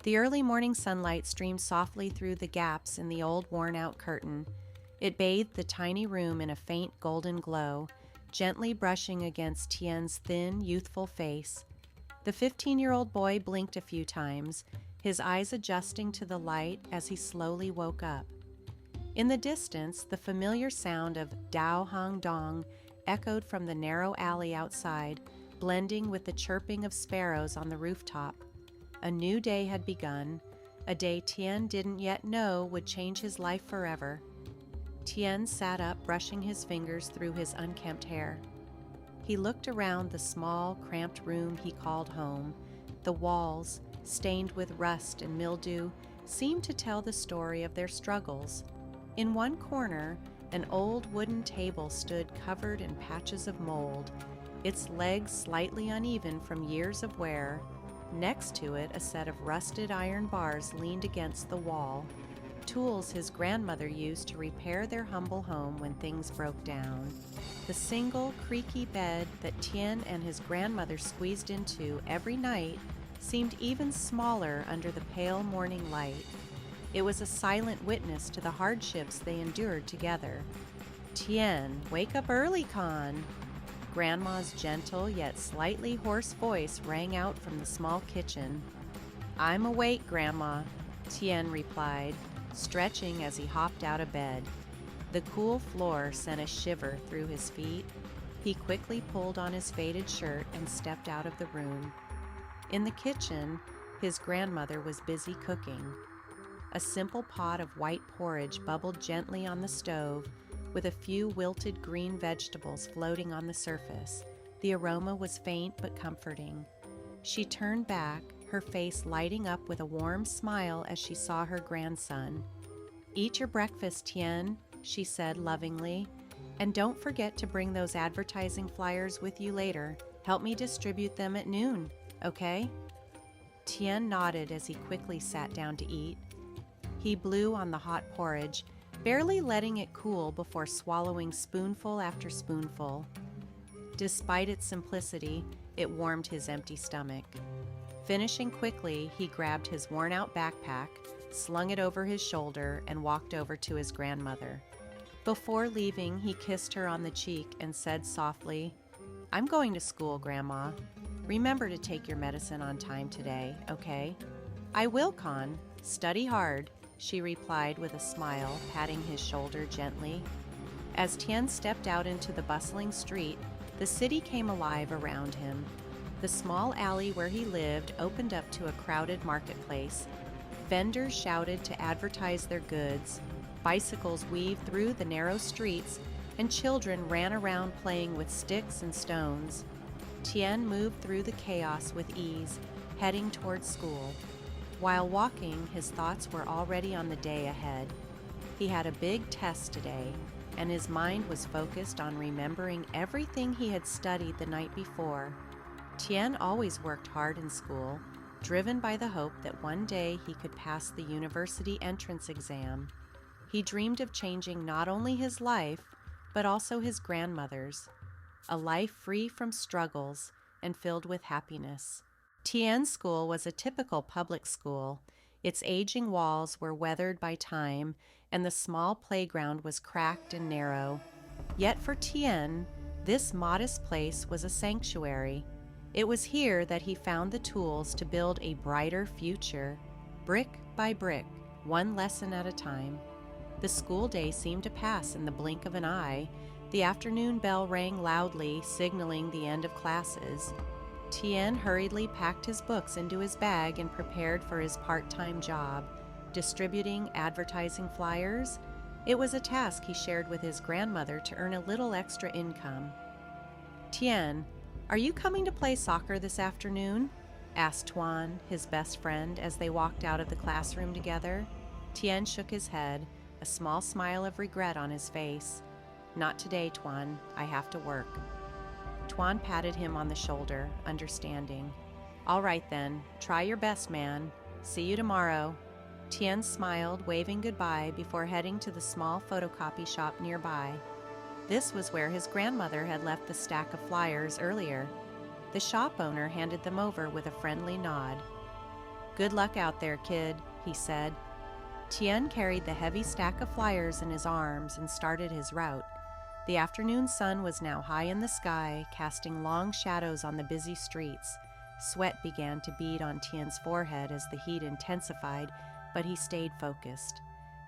The early morning sunlight streamed softly through the gaps in the old worn-out curtain. It bathed the tiny room in a faint golden glow, gently brushing against Tien's thin, youthful face. The 15-year-old boy blinked a few times, his eyes adjusting to the light as he slowly woke up. In the distance, the familiar sound of Dao Hang Dong echoed from the narrow alley outside, blending with the chirping of sparrows on the rooftop. A new day had begun, a day Tien didn't yet know would change his life forever. Tien sat up, brushing his fingers through his unkempt hair. He looked around the small, cramped room he called home. The walls, stained with rust and mildew, seemed to tell the story of their struggles. In one corner, an old wooden table stood covered in patches of mold, its legs slightly uneven from years of wear. Next to it, a set of rusted iron bars leaned against the wall, tools his grandmother used to repair their humble home when things broke down. The single, creaky bed that Tien and his grandmother squeezed into every night seemed even smaller under the pale morning light. It was a silent witness to the hardships they endured together. "Tien, wake up early, Con!" Grandma's gentle yet slightly hoarse voice rang out from the small kitchen. "I'm awake, Grandma," Tien replied, stretching as he hopped out of bed. The cool floor sent a shiver through his feet. He quickly pulled on his faded shirt and stepped out of the room. In the kitchen, his grandmother was busy cooking. A simple pot of white porridge bubbled gently on the stove, with a few wilted green vegetables floating on the surface. The aroma was faint but comforting. She turned back, her face lighting up with a warm smile as she saw her grandson. "Eat your breakfast, Tien," she said lovingly, "and don't forget to bring those advertising flyers with you later. Help me distribute them at noon, okay?" Tien nodded as he quickly sat down to eat. He blew on the hot porridge, barely letting it cool before swallowing spoonful after spoonful. Despite its simplicity, it warmed his empty stomach. Finishing quickly, he grabbed his worn-out backpack, slung it over his shoulder, and walked over to his grandmother. Before leaving, he kissed her on the cheek and said softly, "I'm going to school, Grandma. Remember to take your medicine on time today, okay?" "I will, Con. Study hard," she replied with a smile, patting his shoulder gently. As Tien stepped out into the bustling street, the city came alive around him. The small alley where he lived opened up to a crowded marketplace. Vendors shouted to advertise their goods, bicycles weaved through the narrow streets, and children ran around playing with sticks and stones. Tien moved through the chaos with ease, heading toward school. While walking, his thoughts were already on the day ahead. He had a big test today, and his mind was focused on remembering everything he had studied the night before. Tien always worked hard in school, driven by the hope that one day he could pass the university entrance exam. He dreamed of changing not only his life, but also his grandmother's. A life free from struggles and filled with happiness. Tien's school was a typical public school. Its aging walls were weathered by time, and the small playground was cracked and narrow. Yet for Tien, this modest place was a sanctuary. It was here that he found the tools to build a brighter future, brick by brick, one lesson at a time. The school day seemed to pass in the blink of an eye. The afternoon bell rang loudly, signaling the end of classes. Tien hurriedly packed his books into his bag and prepared for his part-time job, distributing advertising flyers. It was a task he shared with his grandmother to earn a little extra income. "Tien, are you coming to play soccer this afternoon?" asked Tuan, his best friend, as they walked out of the classroom together. Tien shook his head, a small smile of regret on his face. "Not today, Tuan. I have to work." Tuan patted him on the shoulder, understanding. "All right then, try your best, man. See you tomorrow." Tien smiled, waving goodbye before heading to the small photocopy shop nearby. This was where his grandmother had left the stack of flyers earlier. The shop owner handed them over with a friendly nod. "Good luck out there, kid," he said. Tien carried the heavy stack of flyers in his arms and started his route. The afternoon sun was now high in the sky, casting long shadows on the busy streets. Sweat began to bead on Tien's forehead as the heat intensified, but he stayed focused.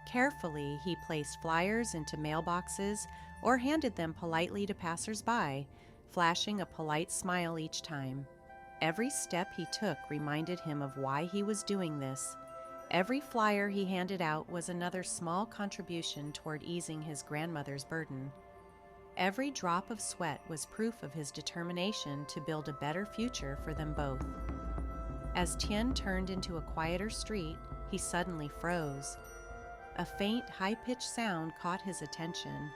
Carefully, he placed flyers into mailboxes or handed them politely to passers-by, flashing a polite smile each time. Every step he took reminded him of why he was doing this. Every flyer he handed out was another small contribution toward easing his grandmother's burden. Every drop of sweat was proof of his determination to build a better future for them both. As Tien turned into a quieter street, he suddenly froze. A faint, high-pitched sound caught his attention.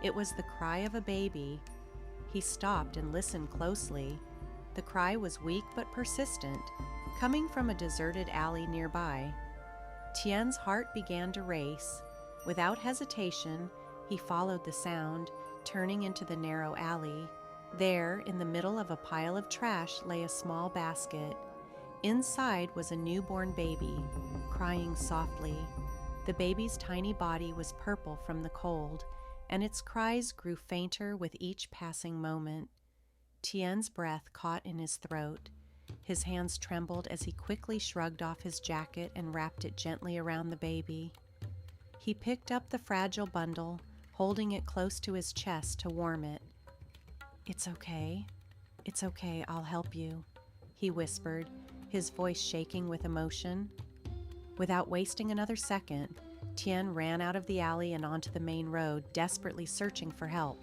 It was the cry of a baby. He stopped and listened closely. The cry was weak but persistent, coming from a deserted alley nearby. Tien's heart began to race. Without hesitation, he followed the sound, turning into the narrow alley. There, in the middle of a pile of trash, lay a small basket. Inside was a newborn baby, crying softly. The baby's tiny body was purple from the cold, and its cries grew fainter with each passing moment. Tien's breath caught in his throat. His hands trembled as he quickly shrugged off his jacket and wrapped it gently around the baby. He picked up the fragile bundle, holding it close to his chest to warm it. It's okay, I'll help you," he whispered, his voice shaking with emotion. Without wasting another second, Tien ran out of the alley and onto the main road, desperately searching for help.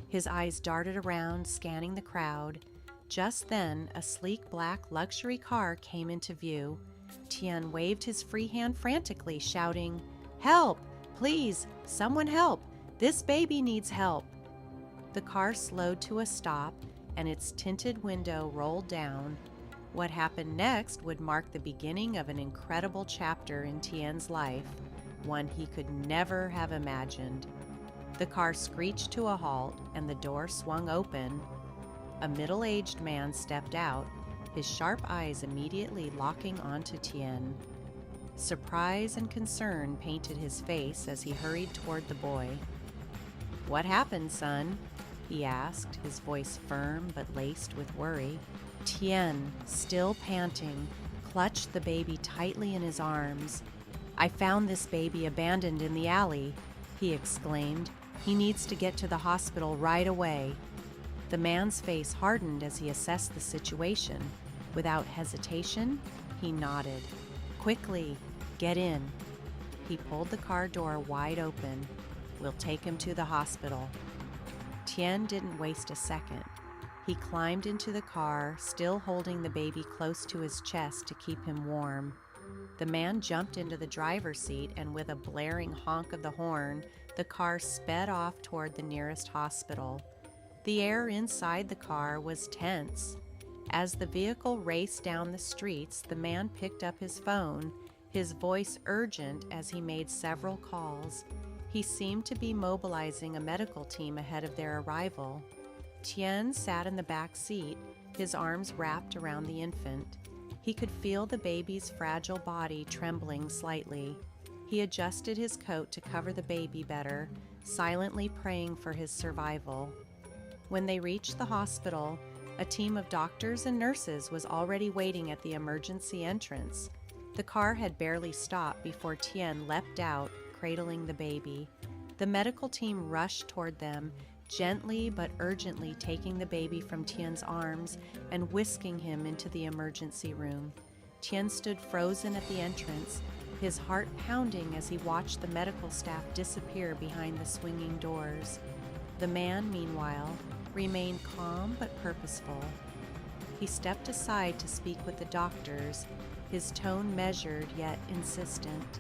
His eyes darted around, scanning the crowd. Just then, a sleek black luxury car came into view. Tien waved his free hand frantically, shouting, "Help! Please, someone help! This baby needs help!" The car slowed to a stop, and its tinted window rolled down. What happened next would mark the beginning of an incredible chapter in Tien's life, one he could never have imagined. The car screeched to a halt, and the door swung open. A middle-aged man stepped out, his sharp eyes immediately locking onto Tien. Surprise and concern painted his face as he hurried toward the boy. "What happened, son?" he asked, his voice firm but laced with worry. Tien, still panting, clutched the baby tightly in his arms. "I found this baby abandoned in the alley," he exclaimed. "He needs to get to the hospital right away." The man's face hardened as he assessed the situation. Without hesitation, he nodded. "Quickly, get in." He pulled the car door wide open. "We'll take him to the hospital." Tien didn't waste a second. He climbed into the car, still holding the baby close to his chest to keep him warm. The man jumped into the driver's seat, and with a blaring honk of the horn, the car sped off toward the nearest hospital. The air inside the car was tense. As the vehicle raced down the streets, the man picked up his phone, his voice urgent as he made several calls. He seemed to be mobilizing a medical team ahead of their arrival. Tien sat in the back seat, his arms wrapped around the infant. He could feel the baby's fragile body trembling slightly. He adjusted his coat to cover the baby better, silently praying for his survival. When they reached the hospital, a team of doctors and nurses was already waiting at the emergency entrance. The car had barely stopped before Tien leapt out, cradling the baby. The medical team rushed toward them, gently but urgently taking the baby from Tien's arms and whisking him into the emergency room. Tien stood frozen at the entrance, his heart pounding as he watched the medical staff disappear behind the swinging doors. The man, meanwhile, remained calm but purposeful. He stepped aside to speak with the doctors, his tone measured yet insistent.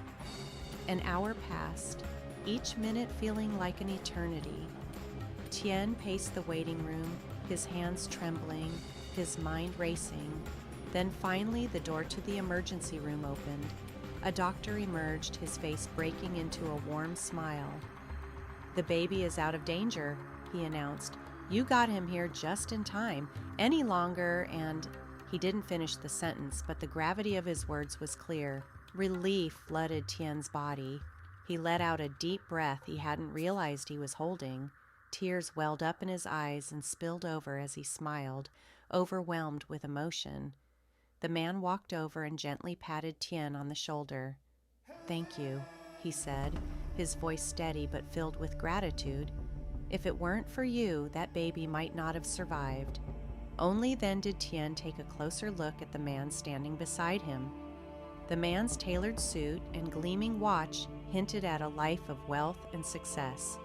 An hour passed, each minute feeling like an eternity. Tien paced the waiting room, his hands trembling, his mind racing. Then finally the door to the emergency room opened. A doctor emerged, his face breaking into a warm smile. "The baby is out of danger," he announced. "You got him here just in time. Any longer and..." He didn't finish the sentence, but the gravity of his words was clear. Relief flooded Tien's body. He let out a deep breath he hadn't realized he was holding. Tears welled up in his eyes and spilled over as he smiled, overwhelmed with emotion. The man walked over and gently patted Tien on the shoulder. "Thank you," he said, his voice steady but filled with gratitude. "If it weren't for you, that baby might not have survived." Only then did Tien take a closer look at the man standing beside him. The man's tailored suit and gleaming watch hinted at a life of wealth and success.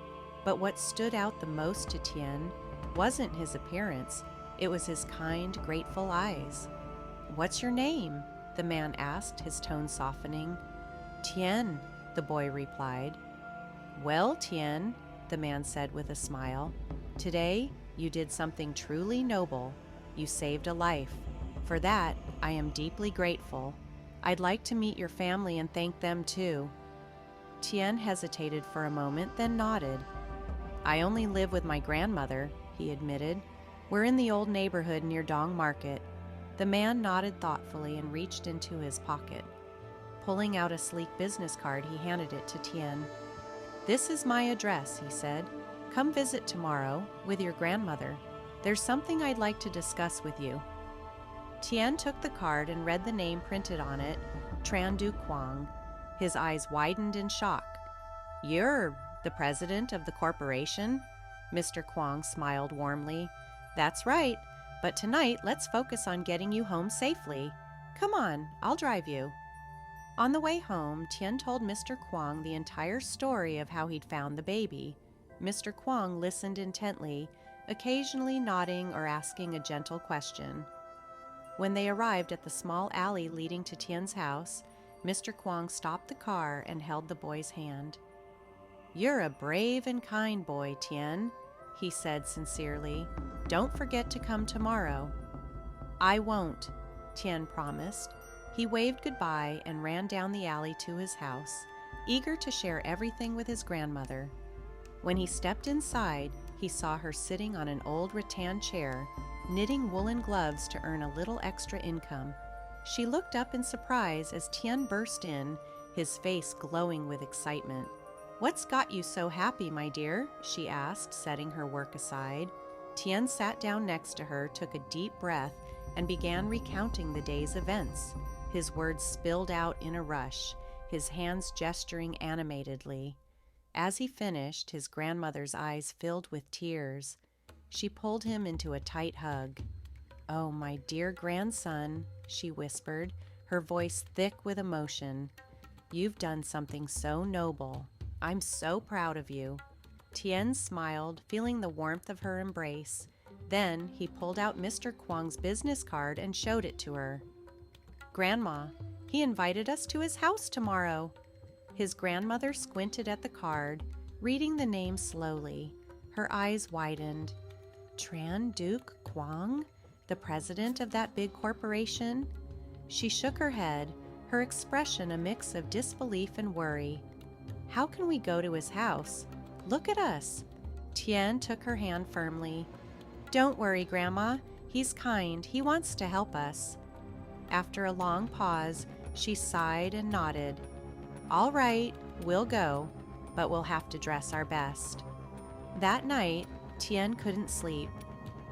But what stood out the most to Tien wasn't his appearance, it was his kind, grateful eyes. "What's your name?" the man asked, his tone softening. "Tien," the boy replied. "Well, Tien," the man said with a smile, "today you did something truly noble. You saved a life. For that, I am deeply grateful. I'd like to meet your family and thank them too." Tien hesitated for a moment, then nodded. "I only live with my grandmother," he admitted. "We're in the old neighborhood near Dong Market." The man nodded thoughtfully and reached into his pocket. Pulling out a sleek business card, he handed it to Tien. "This is my address," he said. "Come visit tomorrow with your grandmother. There's something I'd like to discuss with you." Tien took the card and read the name printed on it, Tran Du Quang. His eyes widened in shock. "You're the president of the corporation?" Mr. Quang smiled warmly. "That's right, but tonight let's focus on getting you home safely. Come on, I'll drive you." On the way home, Tien told Mr. Quang the entire story of how he'd found the baby. Mr. Quang listened intently, occasionally nodding or asking a gentle question. When they arrived at the small alley leading to Tien's house, Mr. Quang stopped the car and held the boy's hand. "You're a brave and kind boy, Tien," he said sincerely. "Don't forget to come tomorrow." "I won't," Tien promised. He waved goodbye and ran down the alley to his house, eager to share everything with his grandmother. When he stepped inside, he saw her sitting on an old rattan chair, knitting woolen gloves to earn a little extra income. She looked up in surprise as Tien burst in, his face glowing with excitement. "What's got you so happy, my dear?" she asked, setting her work aside. Tien sat down next to her, took a deep breath, and began recounting the day's events. His words spilled out in a rush, his hands gesturing animatedly. As he finished, his grandmother's eyes filled with tears. She pulled him into a tight hug. "Oh, my dear grandson," she whispered, her voice thick with emotion. "You've done something so noble. I'm so proud of you." Tien smiled, feeling the warmth of her embrace. Then he pulled out Mr. Quang's business card and showed it to her. "Grandma, he invited us to his house tomorrow." His grandmother squinted at the card, reading the name slowly. Her eyes widened. "Tran Duc Quang? The president of that big corporation?" She shook her head, her expression a mix of disbelief and worry. "How can we go to his house? Look at us." Tien took her hand firmly. "Don't worry, Grandma. He's kind. He wants to help us." After a long pause, she sighed and nodded. "All right, we'll go, but we'll have to dress our best." That night, Tien couldn't sleep.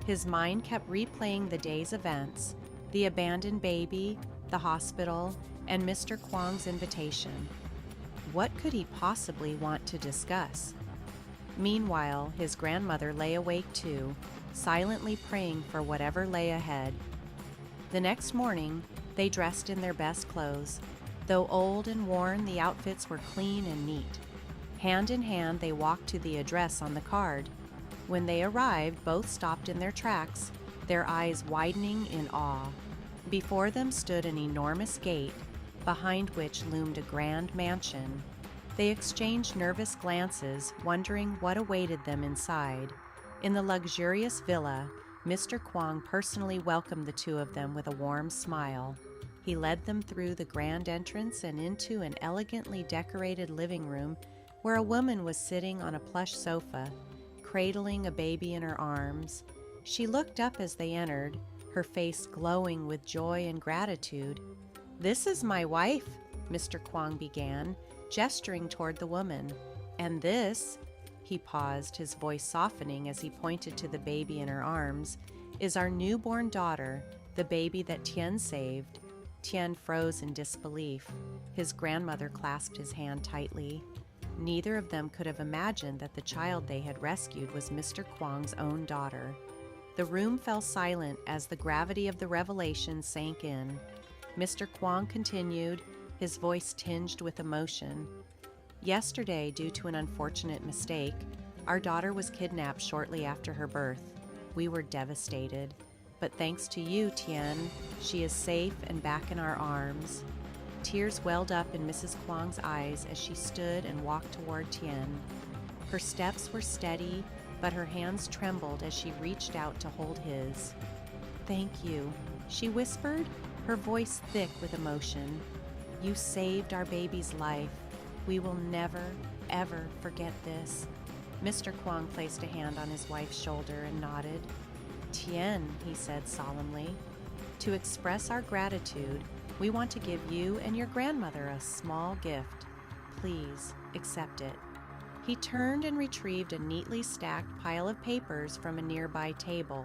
His mind kept replaying the day's events, the abandoned baby, the hospital, and Mr. Quang's invitation. What could he possibly want to discuss? Meanwhile, his grandmother lay awake too, silently praying for whatever lay ahead. The next morning, they dressed in their best clothes. Though old and worn, the outfits were clean and neat. Hand in hand, they walked to the address on the card. When they arrived, both stopped in their tracks, their eyes widening in awe. Before them stood an enormous gate, behind which loomed a grand mansion. They exchanged nervous glances, wondering what awaited them inside. In the luxurious villa, Mr. Quang personally welcomed the two of them with a warm smile. He led them through the grand entrance and into an elegantly decorated living room where a woman was sitting on a plush sofa, cradling a baby in her arms. She looked up as they entered, her face glowing with joy and gratitude. "This is my wife," Mr. Kwong began, gesturing toward the woman. "And this," he paused, his voice softening as he pointed to the baby in her arms, "is our newborn daughter, the baby that Tien saved." Tien froze in disbelief. His grandmother clasped his hand tightly. Neither of them could have imagined that the child they had rescued was Mr. Kwong's own daughter. The room fell silent as the gravity of the revelation sank in. Mr. Kwong continued, his voice tinged with emotion. "Yesterday, due to an unfortunate mistake, our daughter was kidnapped shortly after her birth. We were devastated. But thanks to you, Tien, she is safe and back in our arms." Tears welled up in Mrs. Kwong's eyes as she stood and walked toward Tien. Her steps were steady, but her hands trembled as she reached out to hold his. "Thank you," she whispered, her voice thick with emotion. "You saved our baby's life. We will never, ever forget this." Mr. Kwong placed a hand on his wife's shoulder and nodded. "Tien," he said solemnly, "to express our gratitude, we want to give you and your grandmother a small gift. Please accept it." He turned and retrieved a neatly stacked pile of papers from a nearby table.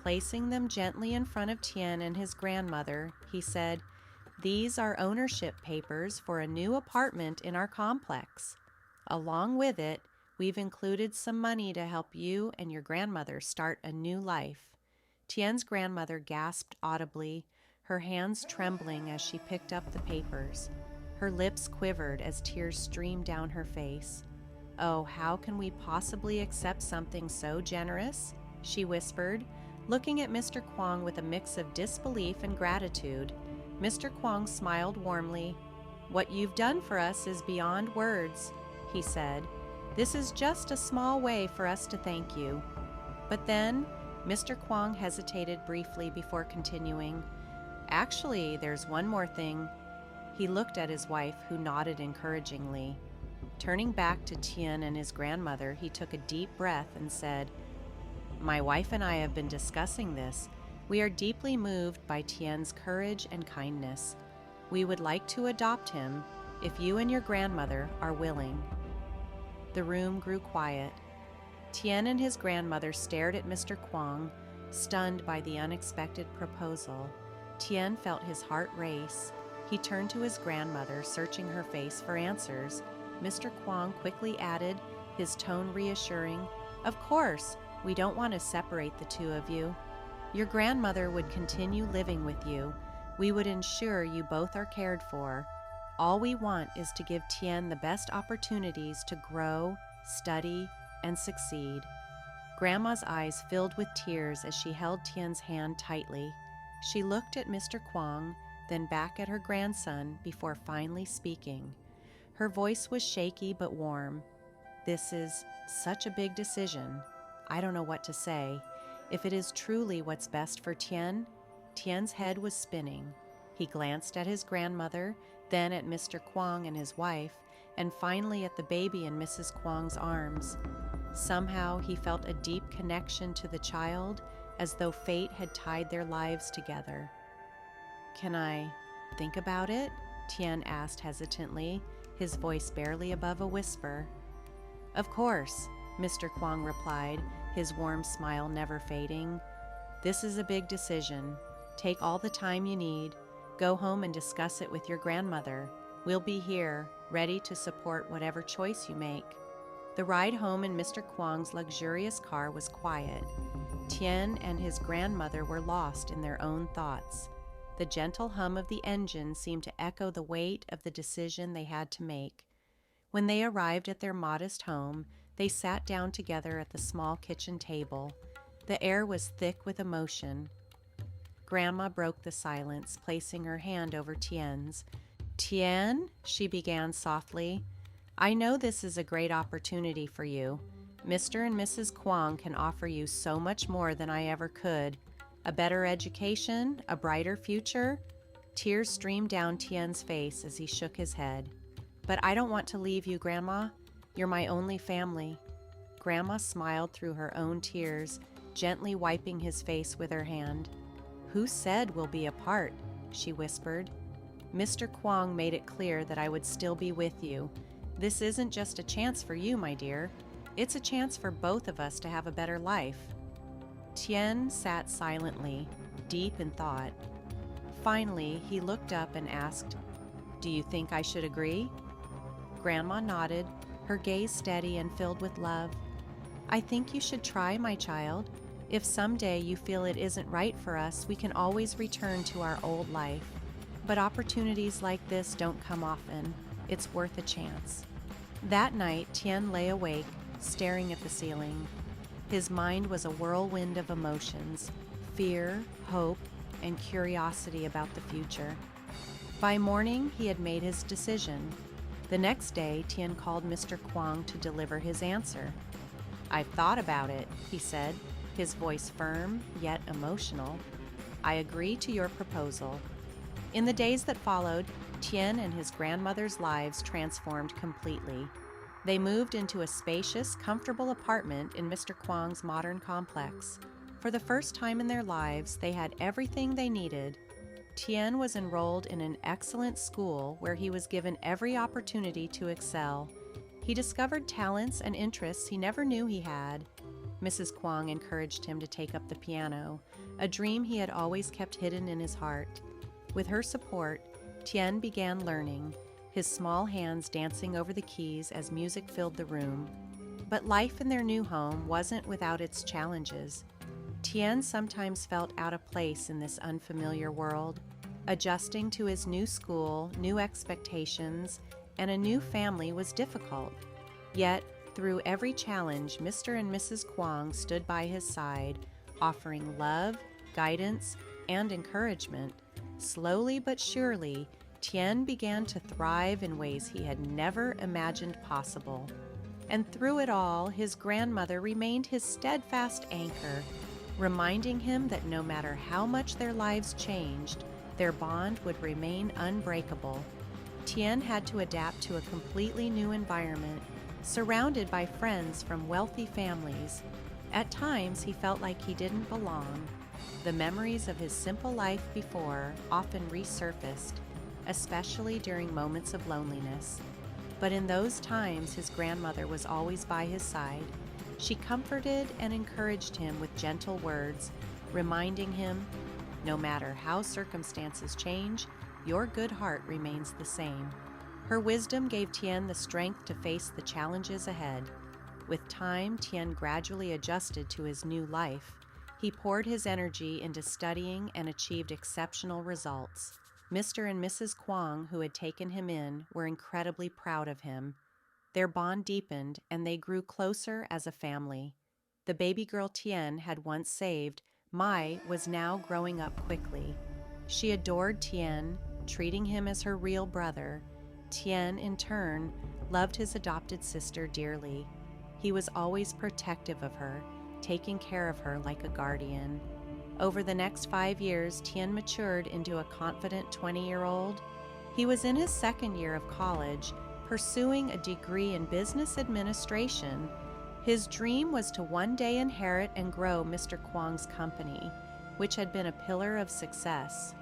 Placing them gently in front of Tien and his grandmother, he said, "These are ownership papers for a new apartment in our complex. Along with it, we've included some money to help you and your grandmother start a new life." Tien's grandmother gasped audibly, her hands trembling as she picked up the papers. Her lips quivered as tears streamed down her face. "Oh, how can we possibly accept something so generous?" she whispered, looking at Mr. Kwong with a mix of disbelief and gratitude. Mr. Kwong smiled warmly. "What you've done for us is beyond words," he said. "This is just a small way for us to thank you." But then, Mr. Kwong hesitated briefly before continuing. "Actually, there's one more thing." He looked at his wife, who nodded encouragingly. Turning back to Tien and his grandmother, he took a deep breath and said, "My wife and I have been discussing this. We are deeply moved by Tien's courage and kindness. We would like to adopt him if you and your grandmother are willing." The room grew quiet. Tien and his grandmother stared at Mr. Kwong, stunned by the unexpected proposal. Tien felt his heart race. He turned to his grandmother, searching her face for answers. Mr. Kwong quickly added, his tone reassuring, "Of course, we don't want to separate the two of you. Your grandmother would continue living with you. We would ensure you both are cared for. All we want is to give Tien the best opportunities to grow, study, and succeed." Grandma's eyes filled with tears as she held Tien's hand tightly. She looked at Mr. Kwong, then back at her grandson before finally speaking. Her voice was shaky but warm. "This is such a big decision. I don't know what to say. If it is truly what's best for Tien." Tien's head was spinning. He glanced at his grandmother, then at Mr. Kwong and his wife, and finally at the baby in Mrs. Kwong's arms. Somehow he felt a deep connection to the child, as though fate had tied their lives together. "Can I think about it?" Tien asked hesitantly, his voice barely above a whisper. "Of course," Mr. Kwong replied, his warm smile never fading. "This is a big decision. Take all the time you need. Go home and discuss it with your grandmother. We'll be here, ready to support whatever choice you make." The ride home in Mr. Kwong's luxurious car was quiet. Tien and his grandmother were lost in their own thoughts. The gentle hum of the engine seemed to echo the weight of the decision they had to make. When they arrived at their modest home, they sat down together at the small kitchen table. The air was thick with emotion. Grandma broke the silence, placing her hand over Tien's. "Tien," she began softly, "I know this is a great opportunity for you. Mr. and Mrs. Kwong can offer you so much more than I ever could. A better education, a brighter future." Tears streamed down Tien's face as he shook his head. "But I don't want to leave you, Grandma. You're my only family." Grandma smiled through her own tears, gently wiping his face with her hand. "Who said we'll be apart?" she whispered. "Mr. Kwong made it clear that I would still be with you. This isn't just a chance for you, my dear. It's a chance for both of us to have a better life." Tien sat silently, deep in thought. Finally, he looked up and asked, "Do you think I should agree?" Grandma nodded, her gaze steady and filled with love. "I think you should try, my child. If someday you feel it isn't right for us, we can always return to our old life. But opportunities like this don't come often. It's worth a chance." That night, Tien lay awake, staring at the ceiling. His mind was a whirlwind of emotions: fear, hope, and curiosity about the future. By morning, he had made his decision. The next day, Tien called Mr. Kwong to deliver his answer. "I've thought about it," he said, his voice firm yet emotional. "I agree to your proposal." In the days that followed, Tien and his grandmother's lives transformed completely. They moved into a spacious, comfortable apartment in Mr. Kwong's modern complex. For the first time in their lives, they had everything they needed. Tien was enrolled in an excellent school where he was given every opportunity to excel. He discovered talents and interests he never knew he had. Mrs. Kwong encouraged him to take up the piano, a dream he had always kept hidden in his heart. With her support, Tien began learning, his small hands dancing over the keys as music filled the room. But life in their new home wasn't without its challenges. Tien sometimes felt out of place in this unfamiliar world. Adjusting to his new school, new expectations, and a new family was difficult. Yet, through every challenge, Mr. and Mrs. Kwong stood by his side, offering love, guidance, and encouragement. Slowly but surely, Tien began to thrive in ways he had never imagined possible. And through it all, his grandmother remained his steadfast anchor, reminding him that no matter how much their lives changed, their bond would remain unbreakable. Tien had to adapt to a completely new environment, surrounded by friends from wealthy families. At times, he felt like he didn't belong. The memories of his simple life before often resurfaced, especially during moments of loneliness. But in those times, his grandmother was always by his side. She comforted and encouraged him with gentle words, reminding him, "No matter how circumstances change, your good heart remains the same." Her wisdom gave Tien the strength to face the challenges ahead. With time, Tien gradually adjusted to his new life. He poured his energy into studying and achieved exceptional results. Mr. and Mrs. Kwong, who had taken him in, were incredibly proud of him. Their bond deepened, and they grew closer as a family. The baby girl Tien had once saved, Mai, was now growing up quickly. She adored Tien, treating him as her real brother. Tien, in turn, loved his adopted sister dearly. He was always protective of her, taking care of her like a guardian. Over the next 5 years, Tien matured into a confident 20-year-old. He was in his second year of college, pursuing a degree in business administration. His dream was to one day inherit and grow Mr. Kwong's company, which had been a pillar of success.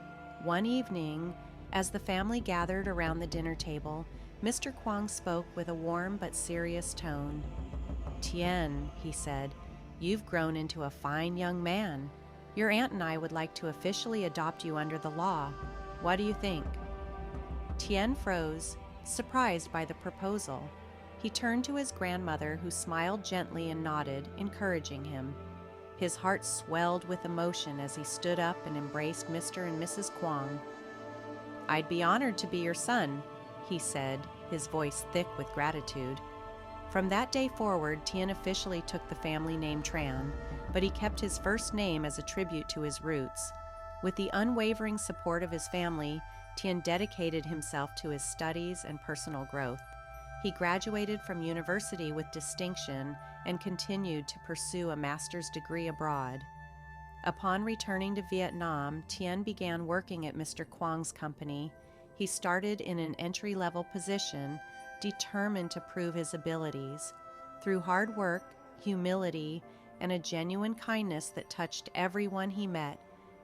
One evening, as the family gathered around the dinner table, Mr. Kwong spoke with a warm but serious tone. "Tien," he said, "you've grown into a fine young man. Your aunt and I would like to officially adopt you under the law. What do you think?" Tien froze, surprised by the proposal. He turned to his grandmother, who smiled gently and nodded, encouraging him. His heart swelled with emotion as he stood up and embraced Mr. and Mrs. Kwong. "I'd be honored to be your son," he said, his voice thick with gratitude. From that day forward, Tien officially took the family name Tran, but he kept his first name as a tribute to his roots. With the unwavering support of his family, Tien dedicated himself to his studies and personal growth. He graduated from university with distinction and continued to pursue a master's degree abroad. Upon returning to Vietnam, Tien began working at Mr. Kwong's company. He started in an entry-level position, determined to prove his abilities. Through hard work, humility, and a genuine kindness that touched everyone he met,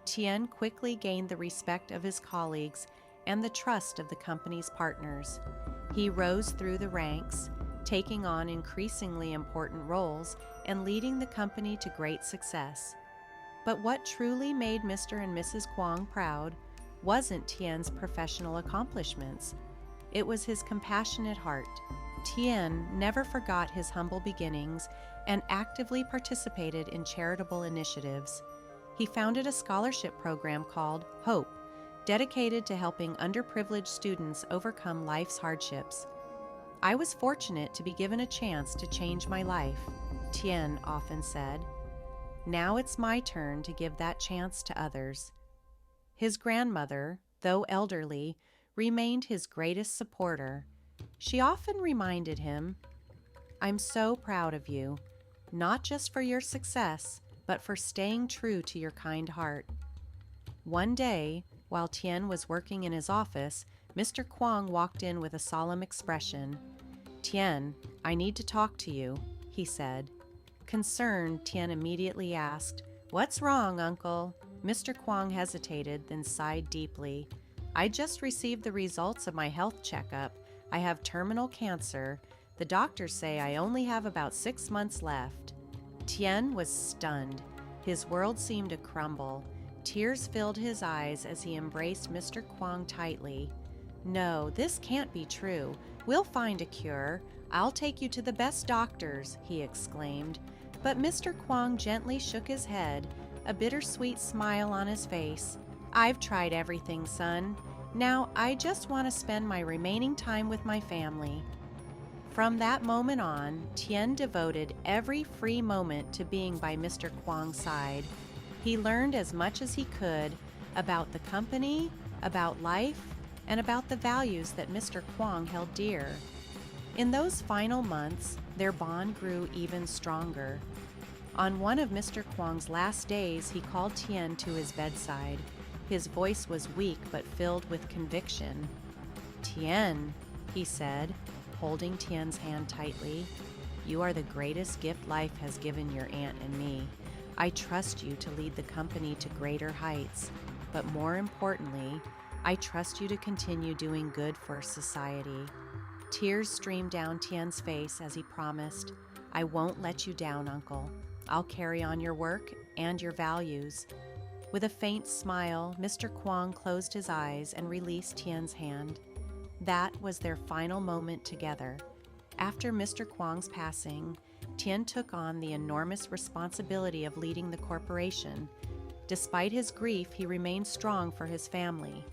Tien quickly gained the respect of his colleagues and the trust of the company's partners. He rose through the ranks, taking on increasingly important roles and leading the company to great success. But what truly made Mr. and Mrs. Kwong proud wasn't Tien's professional accomplishments. It was his compassionate heart. Tien never forgot his humble beginnings and actively participated in charitable initiatives. He founded a scholarship program called HOPE, dedicated to helping underprivileged students overcome life's hardships. "I was fortunate to be given a chance to change my life," Tien often said. "Now it's my turn to give that chance to others." His grandmother, though elderly, remained his greatest supporter. She often reminded him, "I'm so proud of you, not just for your success, but for staying true to your kind heart." One day, while Tien was working in his office, Mr. Kwong walked in with a solemn expression. "Tien, I need to talk to you," he said. Concerned, Tien immediately asked, "What's wrong, Uncle?" Mr. Kwong hesitated, then sighed deeply. "I just received the results of my health checkup. I have terminal cancer. The doctors say I only have about 6 months left." Tien was stunned. His world seemed to crumble. Tears filled his eyes as he embraced Mr. Kwong tightly. "No, this can't be true. We'll find a cure. I'll take you to the best doctors," he exclaimed. But Mr. Kwong gently shook his head, a bittersweet smile on his face. "I've tried everything, son. Now I just want to spend my remaining time with my family." From that moment on, Tien devoted every free moment to being by Mr. Kwong's side. He learned as much as he could about the company, about life, and about the values that Mr. Kwong held dear. In those final months, their bond grew even stronger. On one of Mr. Kwong's last days, he called Tien to his bedside. His voice was weak but filled with conviction. "Tien," he said, holding Tien's hand tightly, "you are the greatest gift life has given your aunt and me. I trust you to lead the company to greater heights, but more importantly, I trust you to continue doing good for society." Tears streamed down Tien's face as he promised, "I won't let you down, Uncle. I'll carry on your work and your values." With a faint smile, Mr. Kwong closed his eyes and released Tien's hand. That was their final moment together. After Mr. Kwong's passing, Tien took on the enormous responsibility of leading the corporation. Despite his grief, he remained strong for his family.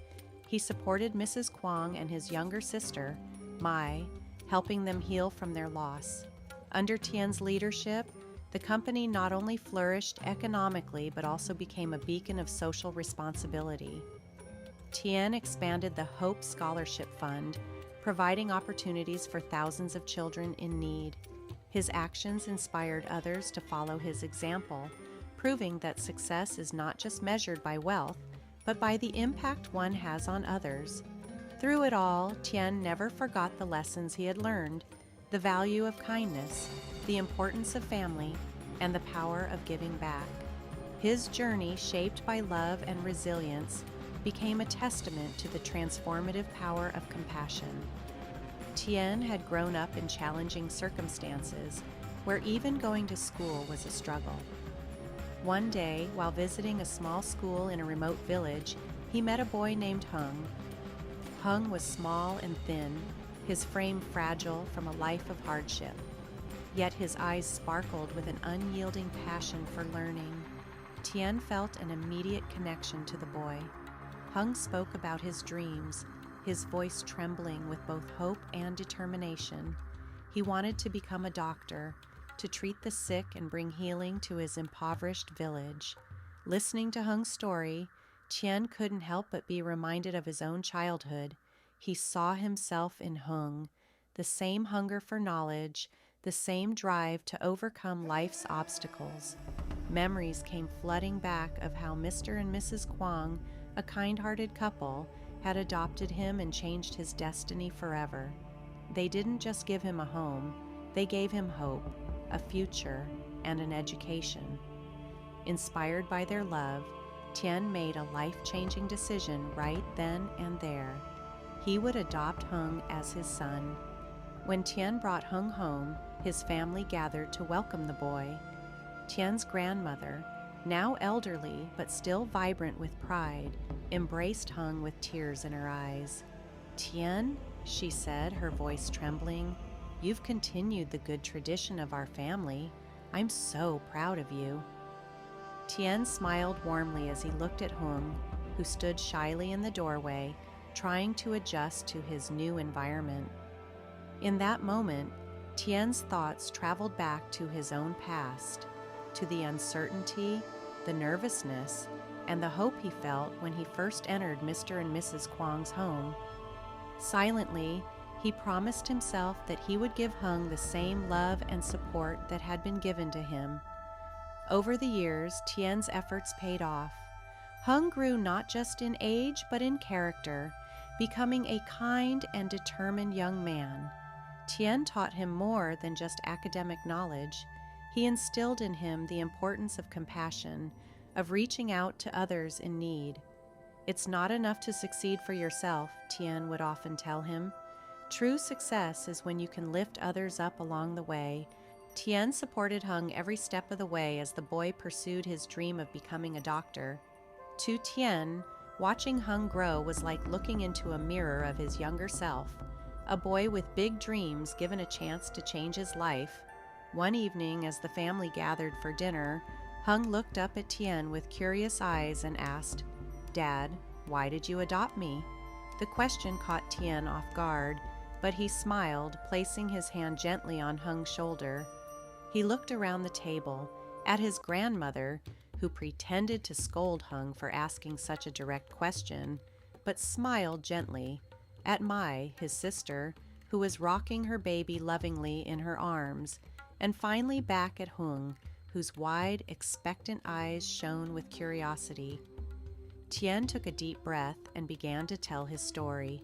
He supported Mrs. Kwong and his younger sister, Mai, helping them heal from their loss. Under Tien's leadership, the company not only flourished economically but also became a beacon of social responsibility. Tien expanded the Hope Scholarship Fund, providing opportunities for thousands of children in need. His actions inspired others to follow his example, proving that success is not just measured by wealth, but by the impact one has on others. Through it all, Tien never forgot the lessons he had learned: the value of kindness, the importance of family, and the power of giving back. His journey, shaped by love and resilience, became a testament to the transformative power of compassion. Tien had grown up in challenging circumstances, where even going to school was a struggle. One day, while visiting a small school in a remote village, he met a boy named Hung. Hung was small and thin, his frame fragile from a life of hardship. Yet his eyes sparkled with an unyielding passion for learning. Tien felt an immediate connection to the boy. Hung spoke about his dreams, his voice trembling with both hope and determination. He wanted to become a doctor, to treat the sick and bring healing to his impoverished village. Listening to Hung's story, Tien couldn't help but be reminded of his own childhood. He saw himself in Hung, the same hunger for knowledge, the same drive to overcome life's obstacles. Memories came flooding back of how Mr. and Mrs. Kwong, a kind-hearted couple, had adopted him and changed his destiny forever. They didn't just give him a home, they gave him hope, a future, and an education. Inspired by their love, Tian made a life-changing decision right then and there. He would adopt Hung as his son. When Tian brought Hung home, his family gathered to welcome the boy. Tian's grandmother, now elderly but still vibrant with pride, embraced Hung with tears in her eyes. "Tian," she said, her voice trembling, "you've continued the good tradition of our family. I'm so proud of you." Tian smiled warmly as he looked at Hung, who stood shyly in the doorway, trying to adjust to his new environment. In that moment, Tian's thoughts traveled back to his own past, to the uncertainty, the nervousness, and the hope he felt when he first entered Mr. and Mrs. Kwong's home. Silently, he promised himself that he would give Hung the same love and support that had been given to him. Over the years, Tian's efforts paid off. Hung grew not just in age but in character, becoming a kind and determined young man. Tian taught him more than just academic knowledge. He instilled in him the importance of compassion, of reaching out to others in need. "It's not enough to succeed for yourself," Tian would often tell him. "True success is when you can lift others up along the way." Tian supported Hung every step of the way as the boy pursued his dream of becoming a doctor. To Tian, watching Hung grow was like looking into a mirror of his younger self, a boy with big dreams given a chance to change his life. One evening, as the family gathered for dinner, Hung looked up at Tian with curious eyes and asked, "Dad, why did you adopt me?" The question caught Tian off guard, but he smiled, placing his hand gently on Hung's shoulder. He looked around the table, at his grandmother, who pretended to scold Hung for asking such a direct question, but smiled gently, at Mai, his sister, who was rocking her baby lovingly in her arms, and finally back at Hung, whose wide, expectant eyes shone with curiosity. Tian took a deep breath and began to tell his story.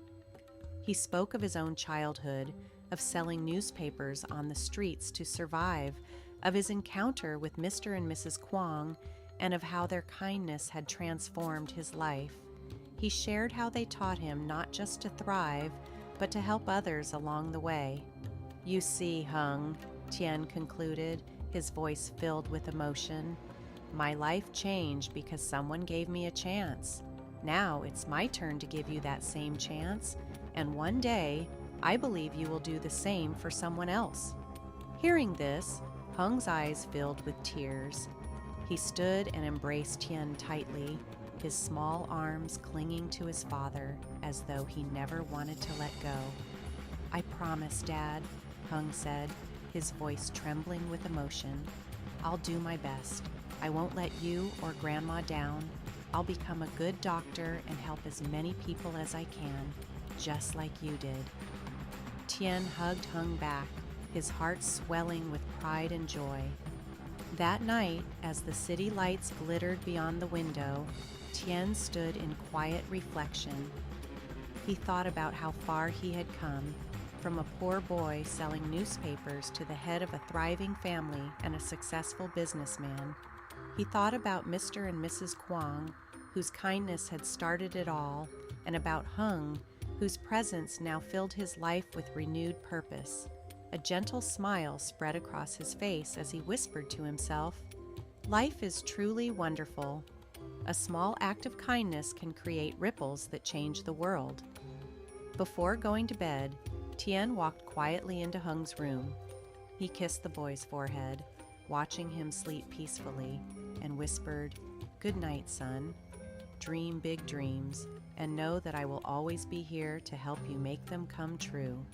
He spoke of his own childhood, of selling newspapers on the streets to survive, of his encounter with Mr. and Mrs. Kwong, and of how their kindness had transformed his life. He shared how they taught him not just to thrive, but to help others along the way. "You see, Hung," Tian concluded, his voice filled with emotion, "my life changed because someone gave me a chance. Now it's my turn to give you that same chance, and one day, I believe you will do the same for someone else." Hearing this, Hung's eyes filled with tears. He stood and embraced Tian tightly, his small arms clinging to his father as though he never wanted to let go. "I promise, Dad," Hung said, his voice trembling with emotion. "I'll do my best. I won't let you or Grandma down. I'll become a good doctor and help as many people as I can, just like you did." Tian hugged Hung back, his heart swelling with pride and joy. That night, as the city lights glittered beyond the window, Tian stood in quiet reflection. He thought about how far he had come, from a poor boy selling newspapers to the head of a thriving family and a successful businessman. He thought about Mr. and Mrs. Kwong, whose kindness had started it all, and about Hung, whose presence now filled his life with renewed purpose. A gentle smile spread across his face as he whispered to himself, "Life is truly wonderful. A small act of kindness can create ripples that change the world." Before going to bed, Tian walked quietly into Hung's room. He kissed the boy's forehead, watching him sleep peacefully, and whispered, "Good night, son. Dream big dreams, and know that I will always be here to help you make them come true."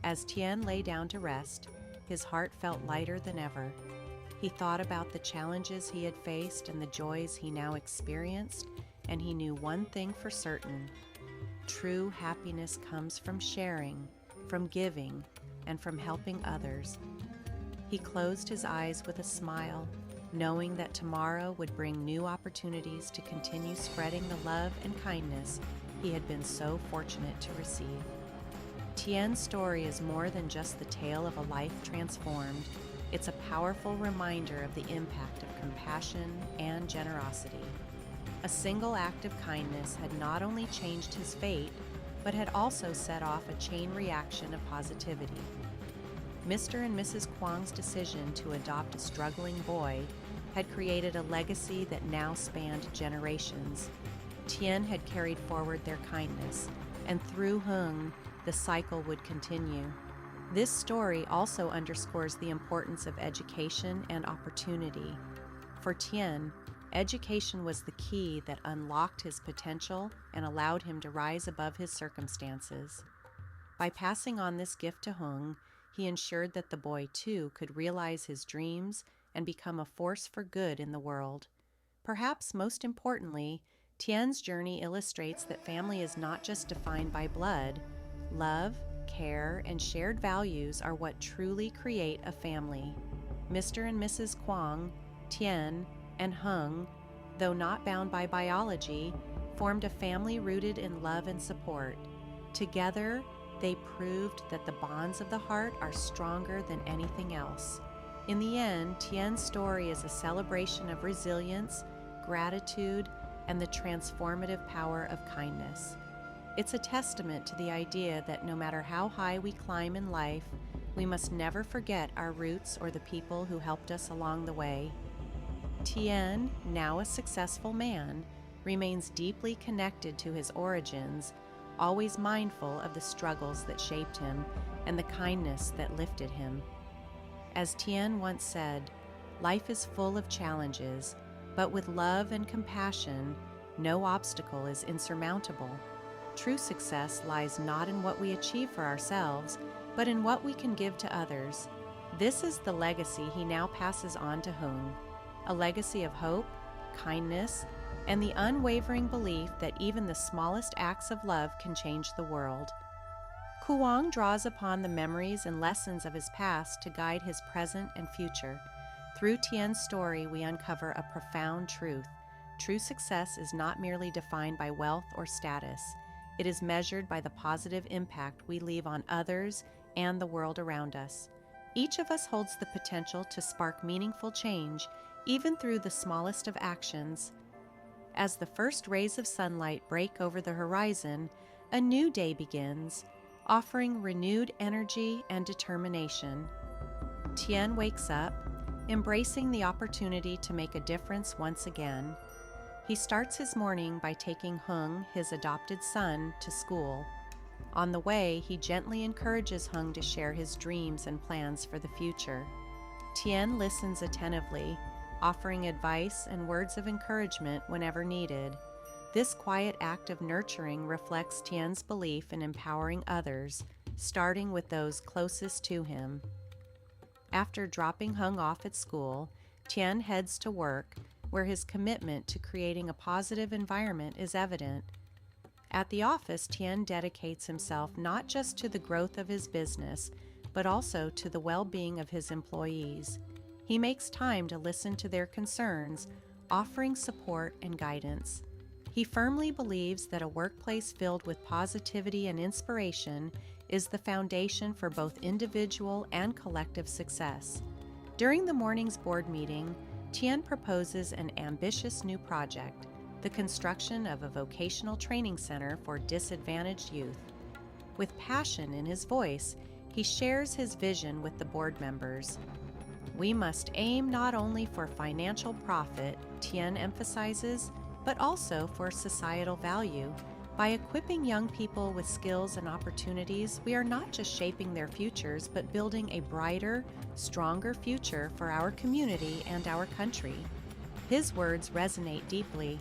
As Tian lay down to rest, his heart felt lighter than ever. He thought about the challenges he had faced and the joys he now experienced, and he knew one thing for certain: true happiness comes from sharing, from giving, and from helping others. He closed his eyes with a smile, knowing that tomorrow would bring new opportunities to continue spreading the love and kindness he had been so fortunate to receive. Tian's story is more than just the tale of a life transformed. It's a powerful reminder of the impact of compassion and generosity. A single act of kindness had not only changed his fate, but had also set off a chain reaction of positivity. Mr. and Mrs. Kwong's decision to adopt a struggling boy had created a legacy that now spanned generations. Tien had carried forward their kindness, and through Hung, the cycle would continue. This story also underscores the importance of education and opportunity. For Tien, education was the key that unlocked his potential and allowed him to rise above his circumstances. By passing on this gift to Hung, he ensured that the boy too could realize his dreams and become a force for good in the world. Perhaps most importantly, Tien's journey illustrates that family is not just defined by blood. Love, care, and shared values are what truly create a family. Mr. and Mrs. Kwong, Tien, and Hung, though not bound by biology, formed a family rooted in love and support. Together, they proved that the bonds of the heart are stronger than anything else. In the end, Tien's story is a celebration of resilience, gratitude, and the transformative power of kindness. It's a testament to the idea that no matter how high we climb in life, we must never forget our roots or the people who helped us along the way. Tien, now a successful man, remains deeply connected to his origins, always mindful of the struggles that shaped him and the kindness that lifted him. As Tien once said, "Life is full of challenges, but with love and compassion, no obstacle is insurmountable. True success lies not in what we achieve for ourselves, but in what we can give to others." This is the legacy he now passes on to Hung, a legacy of hope, kindness, and the unwavering belief that even the smallest acts of love can change the world. Kuang draws upon the memories and lessons of his past to guide his present and future. Through Tien's story, we uncover a profound truth. True success is not merely defined by wealth or status. It is measured by the positive impact we leave on others and the world around us. Each of us holds the potential to spark meaningful change, even through the smallest of actions. As the first rays of sunlight break over the horizon, a new day begins, offering renewed energy and determination. Tien wakes up, embracing the opportunity to make a difference once again. He starts his morning by taking Hung, his adopted son, to school. On the way, he gently encourages Hung to share his dreams and plans for the future. Tien listens attentively, offering advice and words of encouragement whenever needed. This quiet act of nurturing reflects Tien's belief in empowering others, starting with those closest to him. After dropping Hung off at school, Tien heads to work, where his commitment to creating a positive environment is evident. At the office, Tien dedicates himself not just to the growth of his business, but also to the well-being of his employees. He makes time to listen to their concerns, offering support and guidance. He firmly believes that a workplace filled with positivity and inspiration is the foundation for both individual and collective success. During the morning's board meeting, Tien proposes an ambitious new project, the construction of a vocational training center for disadvantaged youth. With passion in his voice, he shares his vision with the board members. "We must aim not only for financial profit," Tien emphasizes, but also for societal value. By equipping young people with skills and opportunities, we are not just shaping their futures, but building a brighter, stronger future for our community and our country. His words resonate deeply.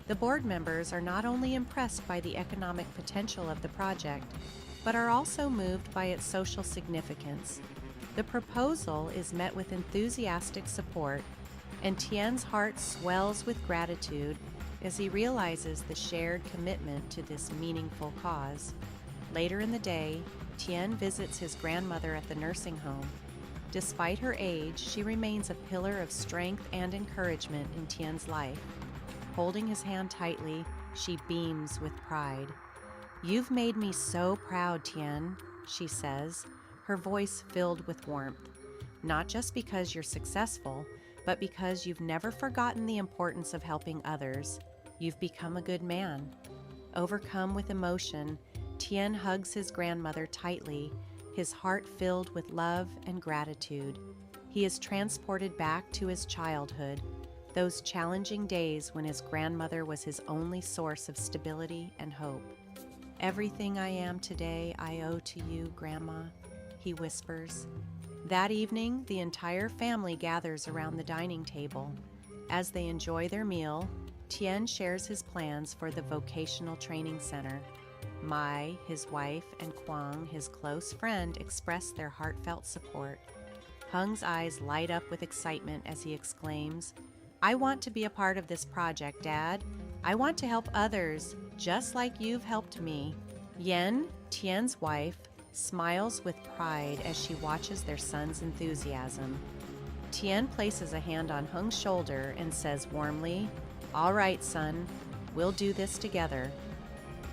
The board members are not only impressed by the economic potential of the project, but are also moved by its social significance. The proposal is met with enthusiastic support, and Tien's heart swells with gratitude as he realizes the shared commitment to this meaningful cause. Later in the day, Tien visits his grandmother at the nursing home. Despite her age, she remains a pillar of strength and encouragement in Tien's life. Holding his hand tightly, she beams with pride. "You've made me so proud, Tien," she says, her voice filled with warmth. "Not just because you're successful, but because you've never forgotten the importance of helping others." You've become a good man." Overcome with emotion, Tien hugs his grandmother tightly, his heart filled with love and gratitude. He is transported back to his childhood, those challenging days when his grandmother was his only source of stability and hope. "Everything I am today I owe to you, Grandma," he whispers. That evening, the entire family gathers around the dining table. As they enjoy their meal, Tien shares his plans for the vocational training center. Mai, his wife, and Quang, his close friend, express their heartfelt support. Hung's eyes light up with excitement as he exclaims, "I want to be a part of this project, Dad. I want to help others, just like you've helped me." Yen, Tien's wife, smiles with pride as she watches their son's enthusiasm. Tien places a hand on Hung's shoulder and says warmly, "All right, son, we'll do this together."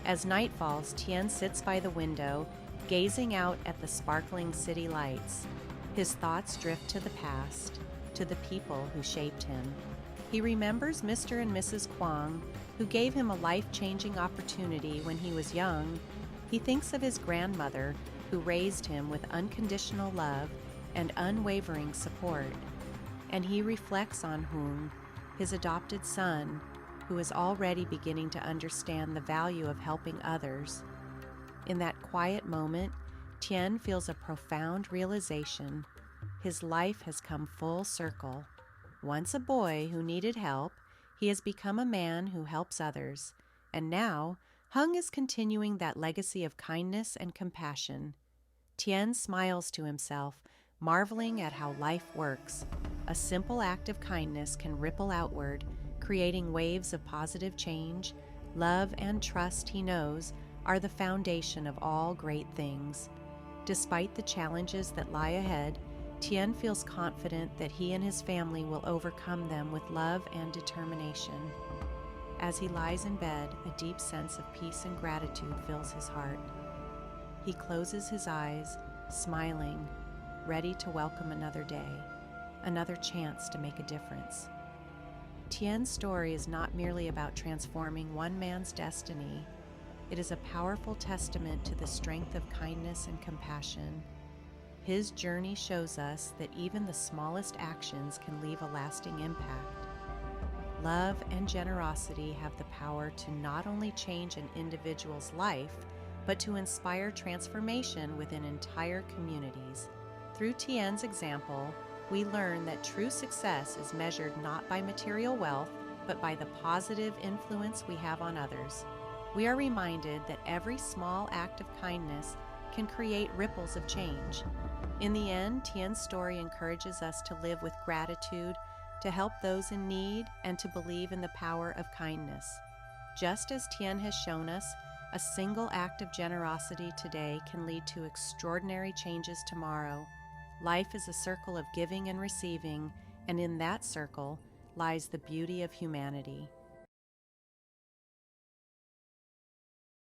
As night falls, Tien sits by the window, gazing out at the sparkling city lights. His thoughts drift to the past, to the people who shaped him. He remembers Mr. and Mrs. Quang, who gave him a life-changing opportunity when he was young. He thinks of his grandmother, who raised him with unconditional love and unwavering support. And he reflects on Hung, his adopted son, who is already beginning to understand the value of helping others. In that quiet moment, Tien feels a profound realization. His life has come full circle. Once a boy who needed help, he has become a man who helps others. And now, Hung is continuing that legacy of kindness and compassion. Tien smiles to himself, marveling at how life works. A simple act of kindness can ripple outward, creating waves of positive change. Love and trust, he knows, are the foundation of all great things. Despite the challenges that lie ahead, Tien feels confident that he and his family will overcome them with love and determination. As he lies in bed, a deep sense of peace and gratitude fills his heart. He closes his eyes, smiling, ready to welcome another day, another chance to make a difference. Tien's story is not merely about transforming one man's destiny. It is a powerful testament to the strength of kindness and compassion. His journey shows us that even the smallest actions can leave a lasting impact. Love and generosity have the power to not only change an individual's life, but to inspire transformation within entire communities. Through Tien's example, we learn that true success is measured not by material wealth, but by the positive influence we have on others. We are reminded that every small act of kindness can create ripples of change. In the end, Tien's story encourages us to live with gratitude, to help those in need, and to believe in the power of kindness. Just as Tien has shown us, a single act of generosity today can lead to extraordinary changes tomorrow. Life is a circle of giving and receiving, and in that circle lies the beauty of humanity.